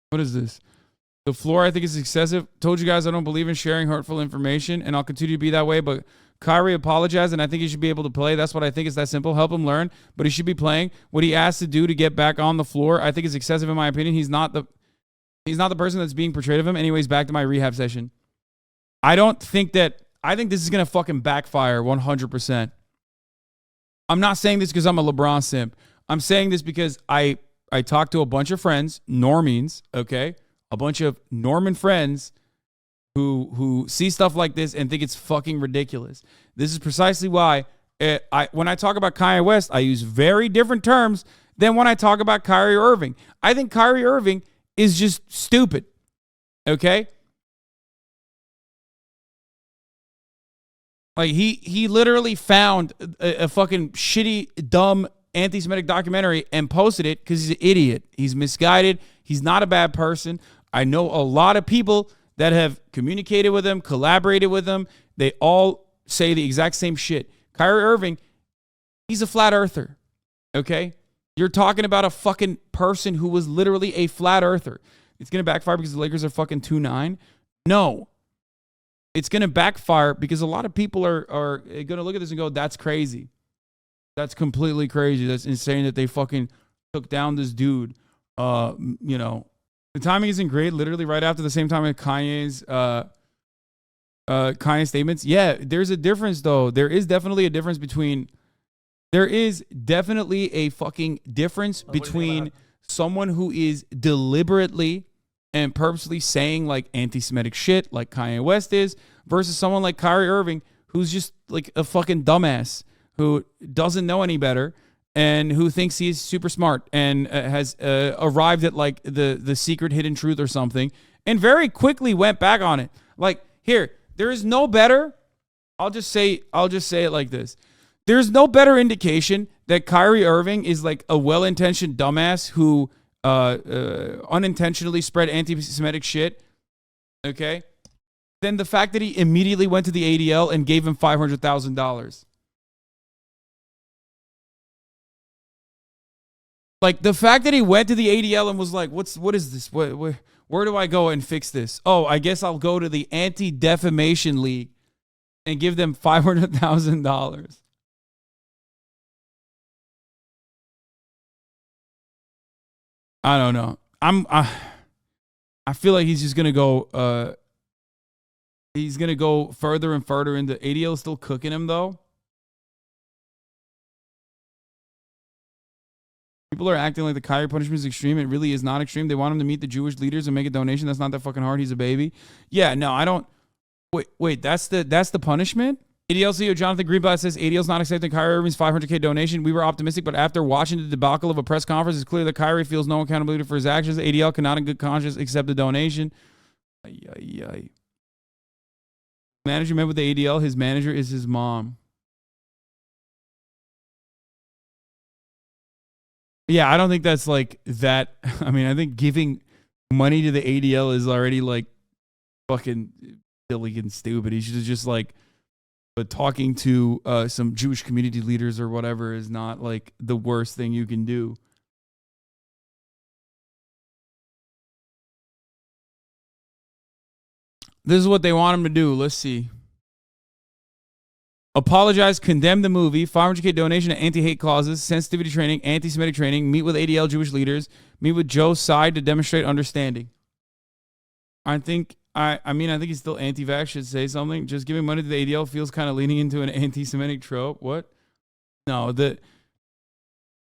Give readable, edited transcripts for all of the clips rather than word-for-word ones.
What is this? The floor, I think, is excessive. Told you guys I don't believe in sharing hurtful information, and I'll continue to be that way. But Kyrie apologized, and I think he should be able to play. That's what I think. Is that simple. Help him learn, but he should be playing. What he asked to do to get back on the floor, I think, is excessive in my opinion. He's not the person that's being portrayed of him. Anyways, back to my rehab session. I think this is going to fucking backfire 100%. I'm not saying this because I'm a LeBron simp. I'm saying this because I talked to a bunch of friends, Normans, okay? A bunch of Norman friends who see stuff like this and think it's fucking ridiculous. This is precisely why when I talk about Kanye West, I use very different terms than when I talk about Kyrie Irving. I think Kyrie Irving is just stupid, okay? Like, he literally found a fucking shitty, dumb, anti-Semitic documentary and posted it because he's an idiot. He's misguided. He's not a bad person. I know a lot of people that have communicated with him, collaborated with him. They all say the exact same shit. Kyrie Irving, he's a flat earther, okay? You're talking about a fucking person who was literally a flat earther. It's going to backfire because the Lakers are fucking 2-9? No. It's going to backfire because a lot of people are going to look at this and go, that's crazy. That's completely crazy. That's insane that they fucking took down this dude. The timing isn't great. Literally right after the same time as Kanye's statements. Yeah, there's a difference though. There is definitely a difference between someone who is deliberately and purposely saying like anti-Semitic shit like Kanye West is versus someone like Kyrie Irving who's just like a fucking dumbass who doesn't know any better and who thinks he's super smart and has arrived at like the secret hidden truth or something and very quickly went back on it. Like, here, there is no better. I'll just say it like this. There's no better indication that Kyrie Irving is like a well-intentioned dumbass who unintentionally spread anti-Semitic shit, okay, than the fact that he immediately went to the ADL and gave him $500,000. Like, the fact that he went to the ADL and was like, what is this? Where do I go and fix this? Oh, I guess I'll go to the Anti-Defamation League and give them $500,000. I don't know. I feel like he's just gonna go. He's gonna go further and further into ADL. Is still cooking him though. People are acting like the Kyrie punishment is extreme. It really is not extreme. They want him to meet the Jewish leaders and make a donation. That's not that fucking hard. He's a baby. Yeah, no, I don't. Wait. That's the punishment. ADL CEO Jonathan Greenblatt says ADL's not accepting Kyrie Irving's $500K donation. We were optimistic, but after watching the debacle of a press conference, it's clear that Kyrie feels no accountability for his actions. ADL cannot in good conscience accept the donation. Manager met with the ADL. His manager is his mom. Yeah, I don't think that's like that. I mean, I think giving money to the ADL is already like fucking silly and stupid. He should just like, but talking to some Jewish community leaders or whatever is not like the worst thing you can do. This is what they want him to do. Let's see. Apologize, condemn the movie, $500K donation to anti-hate causes, sensitivity training, anti-Semitic training, meet with ADL Jewish leaders, meet with Joe's side to demonstrate understanding. I think he's still anti-vax, should say something. Just giving money to the ADL feels kind of leaning into an anti-Semitic trope. What? No,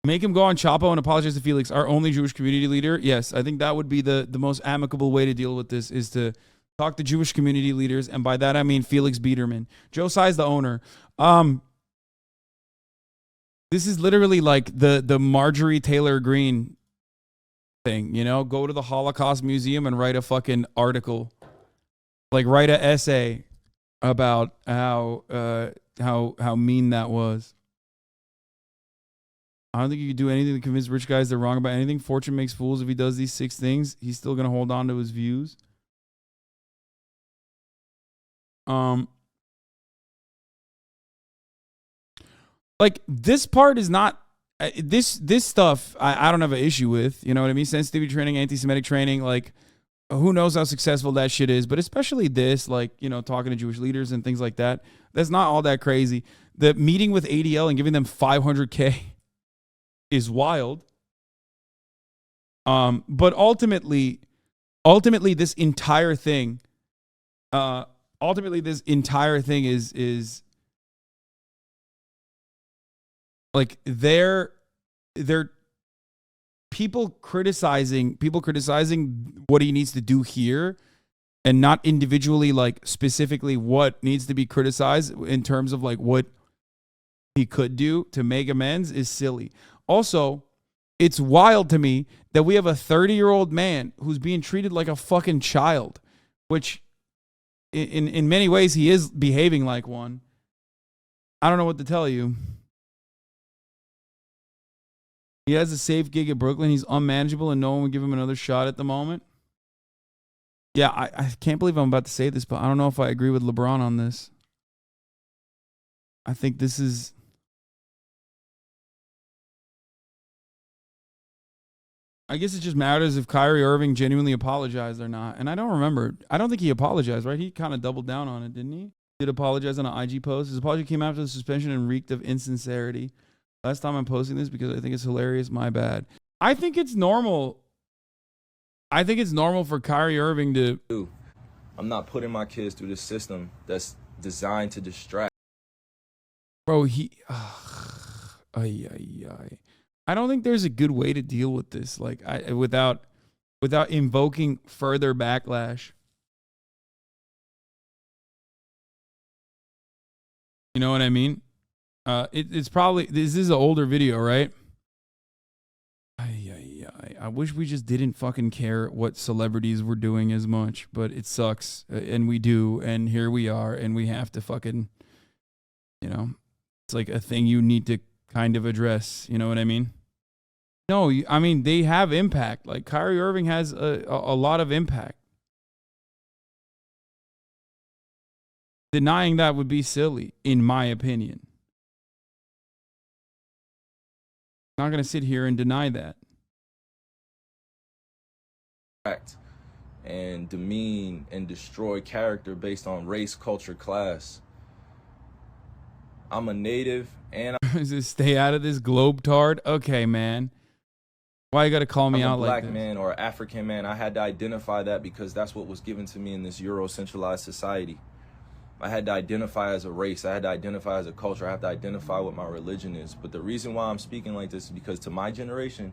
make him go on Chapo and apologize to Felix, our only Jewish community leader. Yes, I think that would be the most amicable way to deal with this is to talk to Jewish community leaders, and by that I mean Felix Biederman. Joe Tsai's the owner. This is literally like the Marjorie Taylor Greene thing, you know? Go to the Holocaust Museum and write a fucking article. Like write an essay about how mean that was. I don't think you can do anything to convince rich guys they're wrong about anything. Fortune makes fools. If he does these 6 things, he's still going to hold on to his views. Like, this part is not this stuff I don't have an issue with. You know what I mean? Sensitivity training, anti-Semitic training, like who knows how successful that shit is, but especially this, like, you know, talking to Jewish leaders and things like that. That's not all that crazy. The meeting with ADL and giving them $500K is wild. But ultimately this entire thing, is like they're people criticizing what he needs to do here, and not individually, like specifically what needs to be criticized in terms of like what he could do to make amends, is silly. Also, it's wild to me that we have a 30-year-old man who's being treated like a fucking child, which in many ways he is behaving like one. I don't know what to tell you. He has a safe gig at Brooklyn. He's unmanageable and no one would give him another shot at the moment. Yeah, I can't believe I'm about to say this, but I don't know if I agree with LeBron on this. I think this is... I guess it just matters if Kyrie Irving genuinely apologized or not. And I don't remember. I don't think he apologized, right? He kind of doubled down on it, didn't he? Did apologize on an IG post. His apology came after the suspension and reeked of insincerity. Last time I'm posting this because I think it's hilarious. My bad. I think it's normal. I think it's normal for Kyrie Irving to... I'm not putting my kids through this system that's designed to distract. Bro, I don't think there's a good way to deal with this, like without invoking further backlash. You know what I mean? It's probably, this is an older video, right? I wish we just didn't fucking care what celebrities were doing as much, but it sucks, and we do, and here we are, and we have to fucking, you know, it's like a thing you need to kind of address. You know what I mean? No, I mean, they have impact. Like, Kyrie Irving has a lot of impact. Denying that would be silly, in my opinion. I'm not going to sit here and deny that. And demean and destroy character based on race, culture, class. I'm a native and Just stay out of this globetard. Okay, man. Why you got to call me out like this? I'm a black man or African man. I had to identify that because that's what was given to me in this Euro-centralized society. I had to identify as a race. I had to identify as a culture. I have to identify what my religion is. But the reason why I'm speaking like this is because to my generation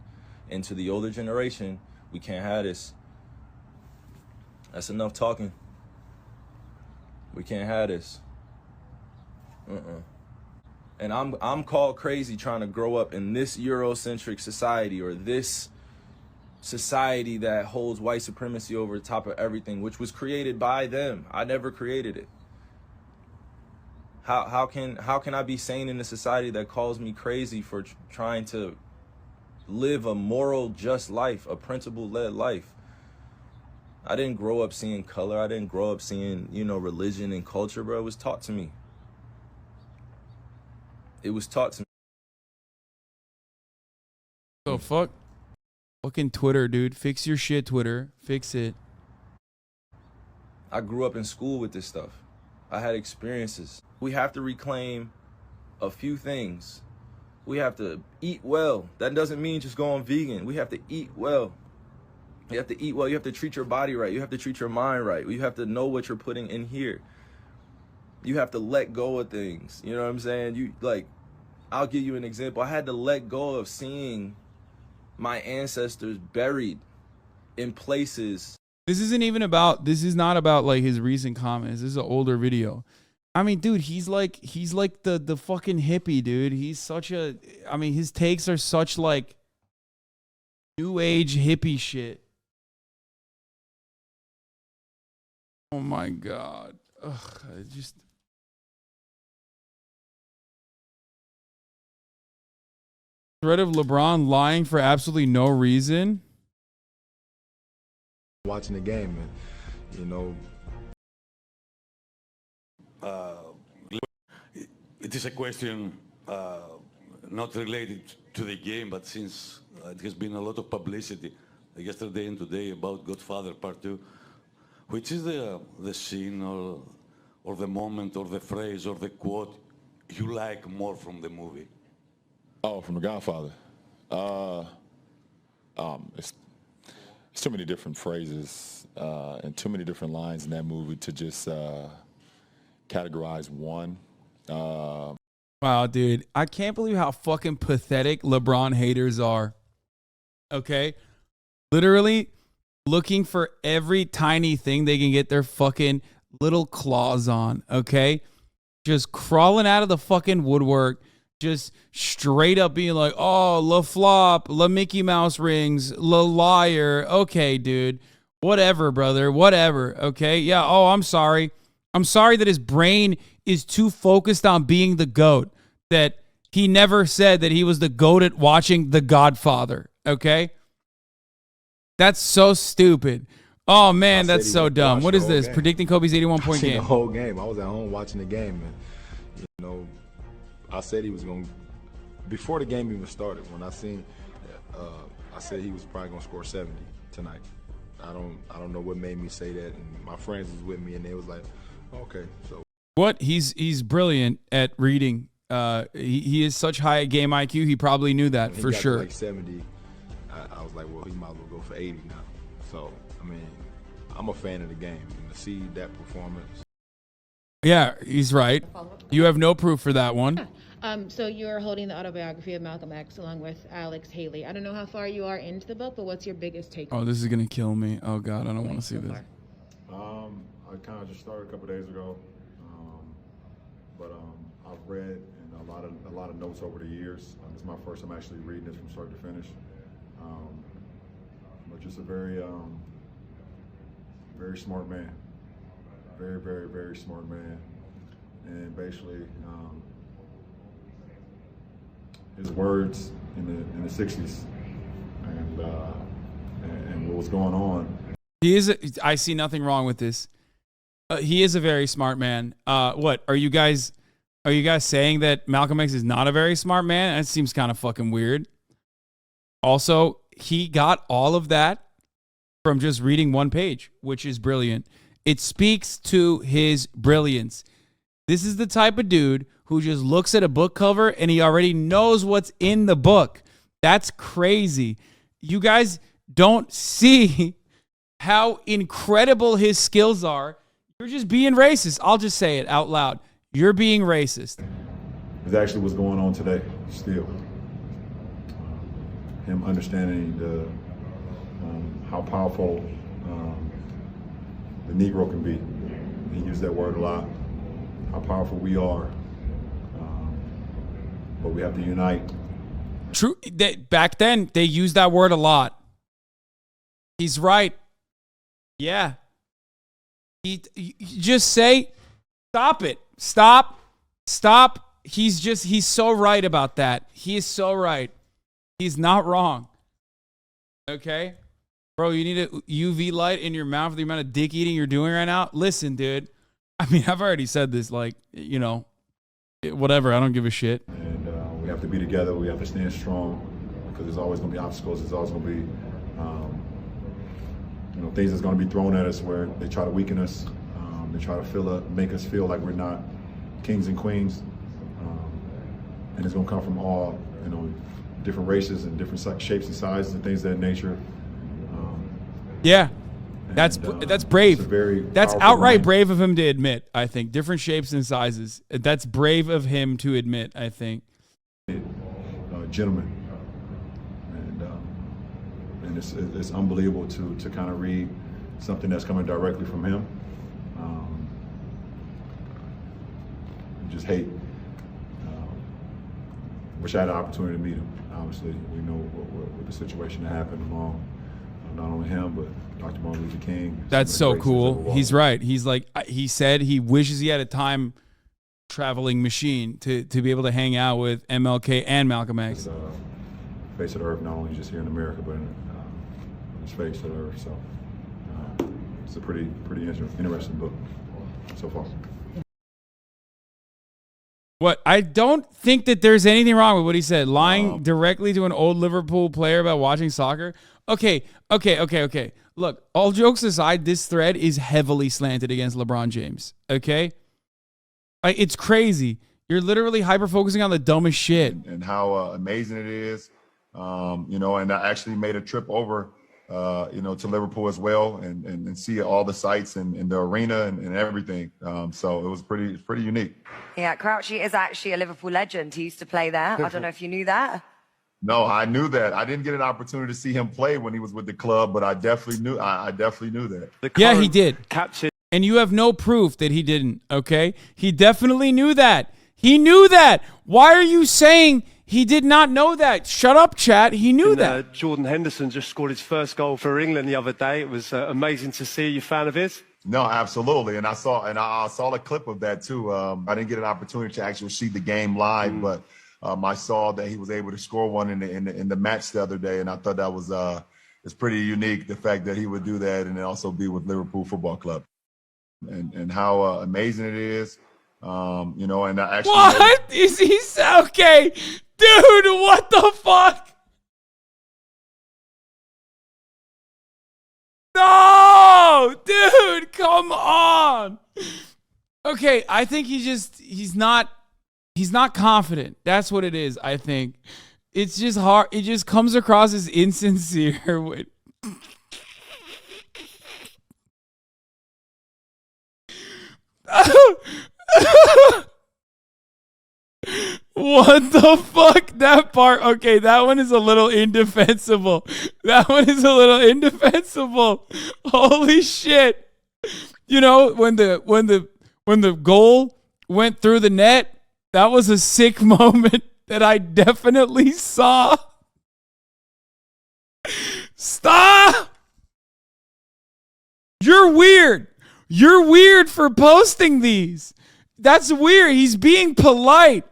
and to the older generation, we can't have this. That's enough talking. We can't have this. And I'm called crazy trying to grow up in this Eurocentric society, or this society that holds white supremacy over the top of everything, which was created by them. I never created it. How can I be sane in a society that calls me crazy for trying to live a moral, just life, a principle-led life? I didn't grow up seeing color. I didn't grow up seeing, you know, religion and culture, bro. It was taught to me. It was taught to me. So fucking Twitter, dude. Fix your shit, Twitter. Fix it. I grew up in school with this stuff. I had experiences. We have to reclaim a few things. We have to eat well. That doesn't mean just going vegan. We have to eat well. You have to eat well. You have to treat your body right. You have to treat your mind right. You have to know what you're putting in here. You have to let go of things. You know what I'm saying? I'll give you an example. I had to let go of seeing my ancestors buried in places. This is not about like his recent comments. This is an older video. I mean, dude, he's like the fucking hippie, dude. He's such a, I mean, his takes are such like new age hippie shit. Oh my God. Ugh, threat of LeBron lying for absolutely no reason. Watching the game, and you know, it is a question not related to the game, but since it has been a lot of publicity yesterday and today about Godfather Part 2, which is the scene or the moment or the phrase or the quote you like more from the movie? Oh, from The Godfather. It's too many different phrases and too many different lines in that movie to just categorize one. Wow, dude. I can't believe how fucking pathetic LeBron haters are. Okay? Literally looking for every tiny thing they can get their fucking little claws on. Okay? Just crawling out of the fucking woodwork. Just straight up being like, oh, La Flop, La Mickey Mouse rings, La Liar. Okay, dude. Whatever, brother. Whatever. Okay? Yeah. Oh, I'm sorry. I'm sorry that his brain is too focused on being the GOAT that he never said that he was the GOAT at watching The Godfather. Okay? That's so stupid. Oh, man, that's so dumb. What is this? Game. Predicting Kobe's 81-point game. game. The whole game. I was at home watching the game, and you know, I said he was going to, before the game even started, when I seen, I said he was probably going to score 70 tonight. I don't know what made me say that, and my friends was with me, and they was like, okay, so. What? He's brilliant at reading. He is such high game IQ. He probably knew that When he for got to sure. like 70, I was like, well, he might as well go for 80 now. So, I mean, I'm a fan of the game, and to see that performance. Yeah, he's right. You have no proof for that one. So you're holding the autobiography of Malcolm X along with Alex Haley. I don't know how far you are into the book, but what's your biggest take? Oh, this is gonna kill me. Oh God, I don't want to see this. I kind of just started a couple days ago, but I've read and a lot of notes over the years. This is my first time actually reading this from start to finish. But just a very smart man, very, very, very smart man, and basically his words in the '60s and what was going on. He is. I see nothing wrong with this. He is a very smart man. What are you guys saying that Malcolm X is not a very smart man? That seems kind of fucking weird. Also, he got all of that from just reading one page, which is brilliant. It speaks to his brilliance. This is the type of dude who just looks at a book cover and he already knows what's in the book. That's crazy. You guys don't see how incredible his skills are. You're just being racist. I'll just say it out loud. You're being racist. It's actually what's going on today still. Him understanding how powerful the Negro can be. He used that word a lot. How powerful we are. But we have to unite. True. Back then, they used that word a lot. He's right. Yeah. You just say, stop it. Stop. He's so right about that. He is so right. He's not wrong. Okay? Bro, you need a UV light in your mouth with the amount of dick eating you're doing right now? Listen, dude. I mean, I've already said this, like, you know, whatever. I don't give a shit. And we have to be together. We have to stand strong because there's always going to be obstacles. There's always going to be, things that's going to be thrown at us where they try to weaken us. They try to make us feel like we're not kings and queens. And it's going to come from all, different races and different shapes and sizes and things of that nature. Yeah. That's brave. That's outright brave of him to admit, I think. Different shapes and sizes. That's brave of him to admit, I think. Gentleman. And it's unbelievable to kind of read something that's coming directly from him. Just hate. Wish I had the opportunity to meet him. Obviously, we know what the situation that happened among not only him, but Dr. Martin Luther King. That's so cool. He's right. He's like, he said he wishes he had a time traveling machine to be able to hang out with MLK and Malcolm X. Face of the earth, not only just here in America, but in his face of the earth. So it's a pretty interesting book so far. What? I don't think that there's anything wrong with what he said. Lying directly to an old Liverpool player about watching soccer. Okay. Look, all jokes aside, this thread is heavily slanted against LeBron James. Okay? It's crazy. You're literally hyper-focusing on the dumbest shit. And how amazing it is. You know, and I actually made a trip over, you know, to Liverpool as well and see all the sights and the arena and everything. So it was pretty unique. Yeah, Crouchy is actually a Liverpool legend. He used to play there. I don't know if you knew that. No, I knew that. I didn't get an opportunity to see him play when he was with the club, but I definitely knew. I definitely knew that. Yeah, he did. Captain. And you have no proof that he didn't. Okay, he definitely knew that. He knew that. Why are you saying he did not know that? Shut up, chat. He knew that. Jordan Henderson just scored his first goal for England the other day. It was amazing to see. You a fan of his? No, absolutely. And I saw a clip of that too. I didn't get an opportunity to actually see the game live, but I saw that he was able to score one in the match the other day, and I thought that was it's pretty unique. The fact that he would do that and then also be with Liverpool Football Club, and how amazing it is. You know, and I actually What is he? Okay, dude, what the fuck? No, dude, come on. Okay, I think he's not confident. That's what it is, I think. It's just hard. It just comes across as insincere. What the fuck? That part, okay, that one is a little indefensible. That one is a little indefensible. Holy shit. You know, when the goal went through the net, that was a sick moment that I definitely saw. Stop! You're weird. You're weird for posting these. That's weird. He's being polite.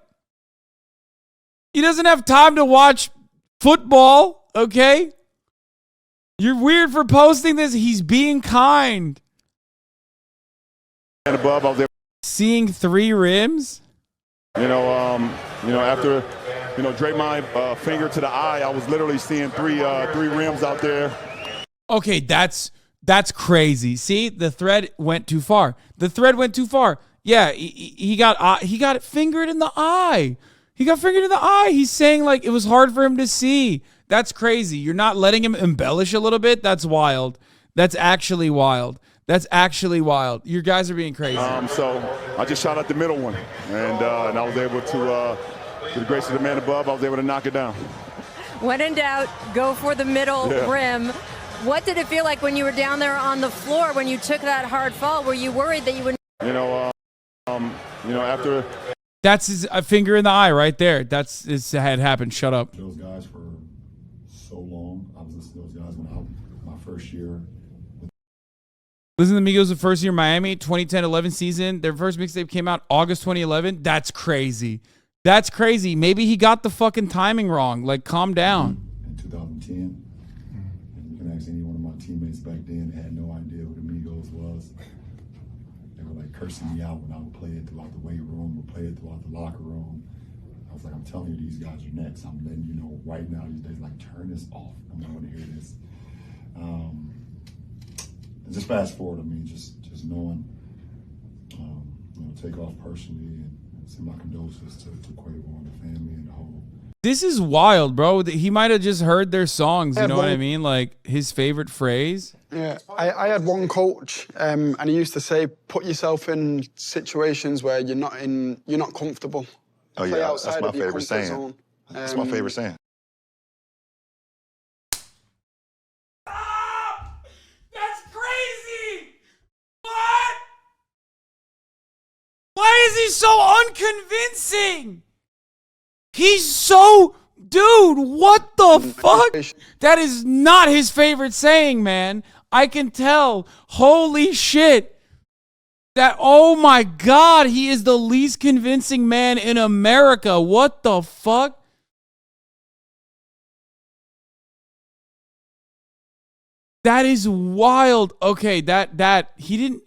He doesn't have time to watch football, okay? You're weird for posting this. He's being kind. and above, I was able. Seeing 3 rims? You know, after, drape my finger to the eye, I was literally seeing three rims out there. Okay, that's crazy. See, the thread went too far. Yeah, he got fingered in the eye. He got fingered in the eye. He's saying like it was hard for him to see. That's crazy. You're not letting him embellish a little bit? That's wild. That's actually wild. You guys are being crazy. So I just shot at the middle one, and I was able to, through the grace of the man above, I was able to knock it down. When in doubt, go for the middle rim. What did it feel like when you were down there on the floor when you took that hard fall? Were you worried that you would? After. That's a finger in the eye right there. It had happened. Shut up. Those guys for so long. I was listening to those guys when my first year. Listen to Migos the first year in Miami, 2010-11 season. Their first mixtape came out August 2011. That's crazy. Maybe he got the fucking timing wrong. Like, calm down. In 2010, and you can ask any one of my teammates back then, they had no idea who the Migos was. They were like cursing me out when I would play it throughout the weight room or play it throughout the locker room. I was like, I'm telling you, these guys are next. I'm letting you know right now these days, like, turn this off. I don't want to hear this. Just fast forward, just knowing, take off personally and send my condolences to Quavo and the family and the whole. This is wild, bro. He might have just heard their songs. You know what I mean? Like his favorite phrase. Yeah, I had one coach, and he used to say, "Put yourself in situations where you're not comfortable." Oh yeah, that's my favorite saying. That's my favorite saying. Why is he so unconvincing? Dude, what the fuck? That is not his favorite saying, man. I can tell. Holy shit. Oh my God, he is the least convincing man in America. What the fuck? That is wild. Okay, he didn't.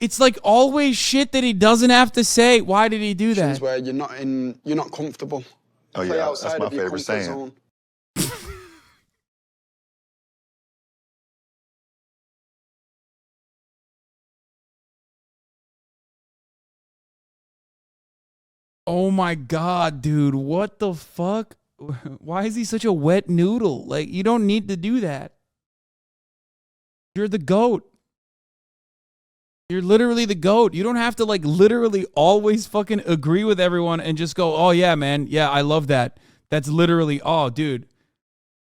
It's like always shit that he doesn't have to say. Why did he do that? Where you're not comfortable. Oh Play yeah, outside that's my of your favorite comfort saying. zone. Oh my God, dude. What the fuck? Why is he such a wet noodle? Like, you don't need to do that. You're the GOAT. You're literally the GOAT. You don't have to like literally always fucking agree with everyone and just go, oh yeah, man. Yeah, I love that. That's literally, oh, dude.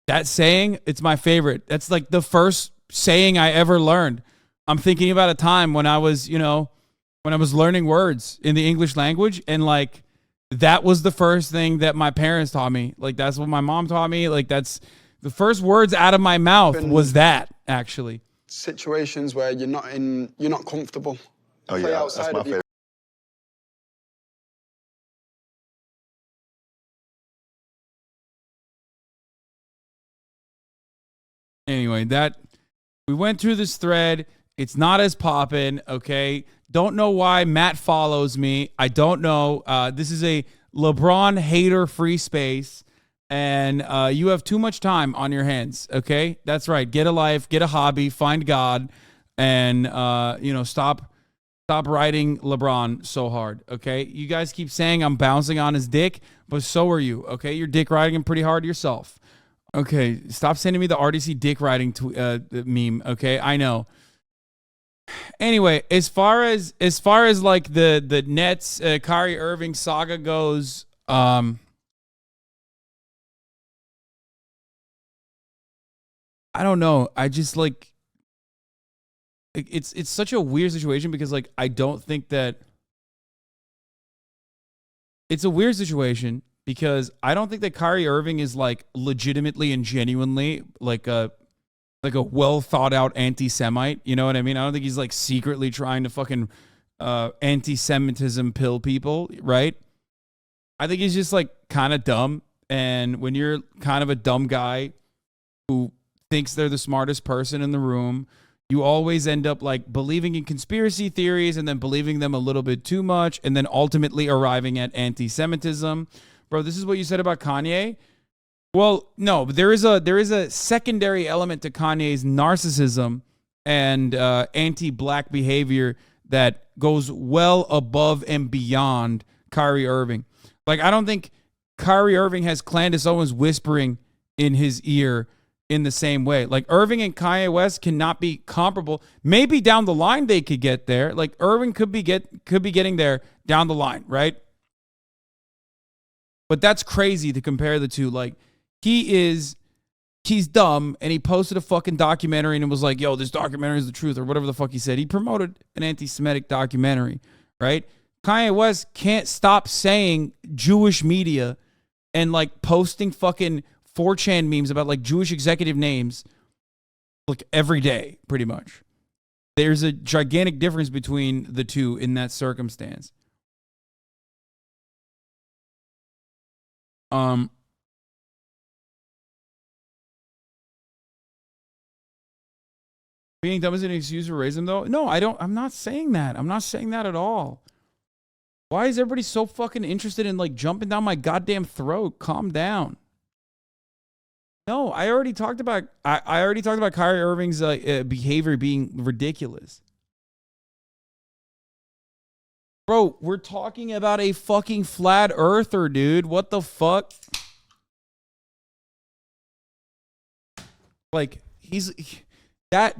That saying, it's my favorite. That's like the first saying I ever learned. I'm thinking about a time when I was, when I was learning words in the English language, and like that was the first thing that my parents taught me. Like that's what my mom taught me. Like that's the first words out of my mouth was that, actually. Situations where you're not comfortable. Oh yeah, that's my favorite. Anyway, we went through this thread. It's not as poppin', okay? Don't know why Matt follows me. I don't know. This is a LeBron hater free space, and you have too much time on your hands, okay? That's right. Get a life, get a hobby, find God, and stop riding LeBron so hard, okay? You guys keep saying I'm bouncing on his dick, but so are you, okay? You're dick riding him pretty hard yourself. Okay, stop sending me the RDC dick riding meme, okay? I know. Anyway, as far as like the Nets Kyrie Irving saga goes, I don't know. I just like it's such a weird situation because like I don't think that it's a weird situation because I don't think that Kyrie Irving is like legitimately and genuinely like a well thought out anti-Semite. You know what I mean? I don't think he's like secretly trying to fucking anti-Semitism pill people, right? I think he's just like kind of dumb. And when you're kind of a dumb guy who thinks they're the smartest person in the room, you always end up like believing in conspiracy theories and then believing them a little bit too much and then ultimately arriving at anti-Semitism. Bro, this is what you said about Kanye. Well, no, but there is a secondary element to Kanye's narcissism and anti-black behavior that goes well above and beyond Kyrie Irving. Like, I don't think Kyrie Irving has Candace Owens whispering in his ear in the same way. Like, Irving and Kanye West cannot be comparable. Maybe down the line they could get there. Like, Irving could be getting there down the line, right? But that's crazy to compare the two. Like, he's dumb, and he posted a fucking documentary and it was like, yo, this documentary is the truth, or whatever the fuck he said. He promoted an anti-Semitic documentary, right? Kanye West can't stop saying Jewish media and like posting fucking 4chan memes about like Jewish executive names like every day, pretty much. There's a gigantic difference between the two in that circumstance. Being dumb is an excuse for racism, though? No, I'm not saying that. I'm not saying that at all. Why is everybody so fucking interested in like jumping down my goddamn throat? Calm down. No, I already talked about Kyrie Irving's behavior being ridiculous. Bro, we're talking about a fucking flat earther, dude. What the fuck? Like, that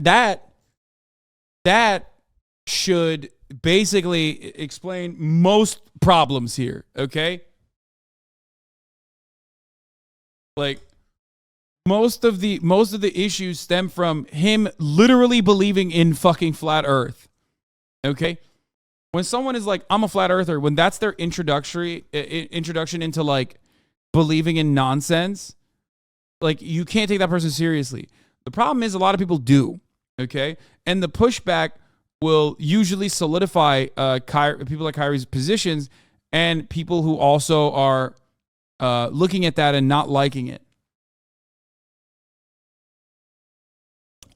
should basically explain most problems here, okay? Like, most of the issues stem from him literally believing in fucking flat earth. Okay? When someone is like, I'm a flat earther, when that's their introduction into like believing in nonsense, like, you can't take that person seriously. The problem is a lot of people do, okay? And the pushback will usually solidify people like Kyrie's positions and people who also are looking at that and not liking it.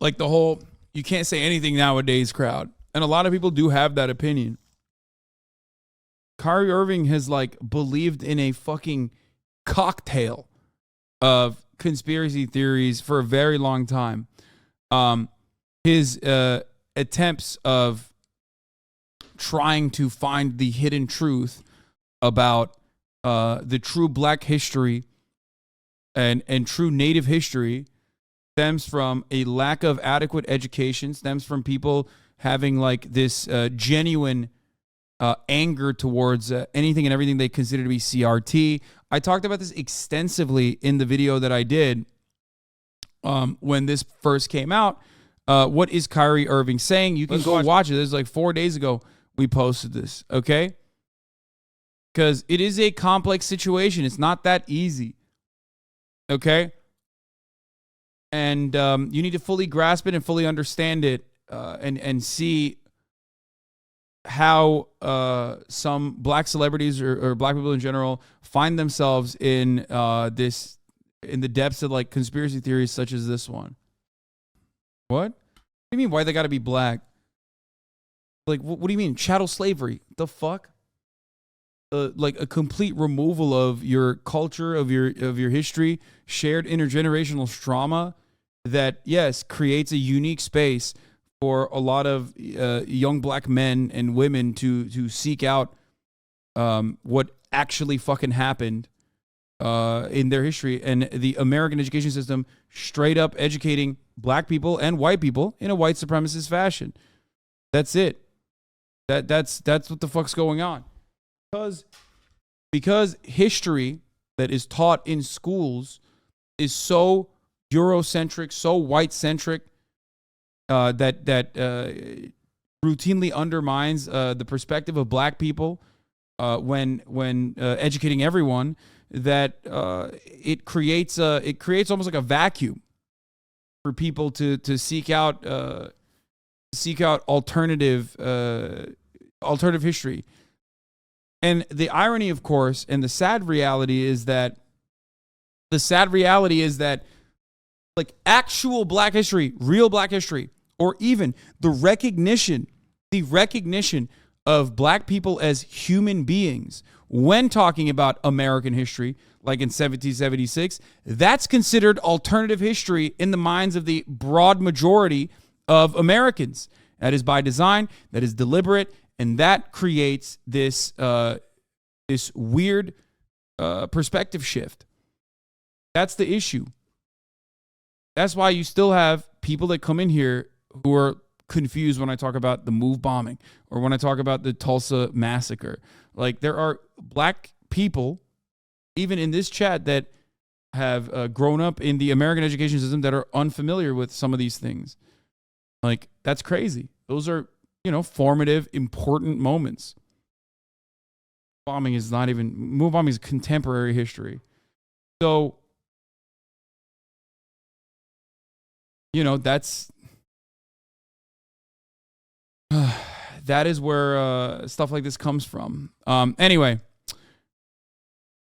Like the whole, you can't say anything nowadays crowd. and a lot of people do have that opinion. Kyrie Irving has like believed in a fucking cocktail of conspiracy theories for a very long time. His attempts of trying to find the hidden truth about the true black history and true native history stems from a lack of adequate education, stems from people having like this genuine anger towards anything and everything they consider to be CRT. I talked about this extensively in the video that I did when this first came out. What is Kyrie Irving saying? You can go watch it. This is like 4 days ago we posted this, okay? Because it is a complex situation. It's not that easy, okay? And you need to fully grasp it and fully understand it and see how some black celebrities or black people in general find themselves in in the depths of like conspiracy theories such as this one. What do you mean? Why they got to be black? Like, what do you mean? Chattel slavery? The fuck? Like a complete removal of your culture, of your history, shared intergenerational trauma that, yes, creates a unique space for a lot of young black men and women to seek out what actually fucking happened in their history. And the American education system straight up educating black people and white people in a white supremacist fashion. That's it. That's what the fuck's going on. Because history that is taught in schools is so Eurocentric, so white-centric, that routinely undermines the perspective of black people when educating everyone, that it creates almost like a vacuum for people to seek out alternative history. And the irony, of course, and the sad reality is that like actual black history, real black history, or even the recognition of black people as human beings when talking about American history, like in 1776, that's considered alternative history in the minds of the broad majority of Americans. That is by design, that is deliberate, and that creates this weird perspective shift. That's the issue. That's why you still have people that come in here who are confused when I talk about the MOVE bombing or when I talk about the Tulsa massacre. Like, there are black people, even in this chat, that have grown up in the American education system that are unfamiliar with some of these things. Like, that's crazy. Those are, formative, important moments. MOVE bombing is contemporary history. So, that is where stuff like this comes from. Anyway,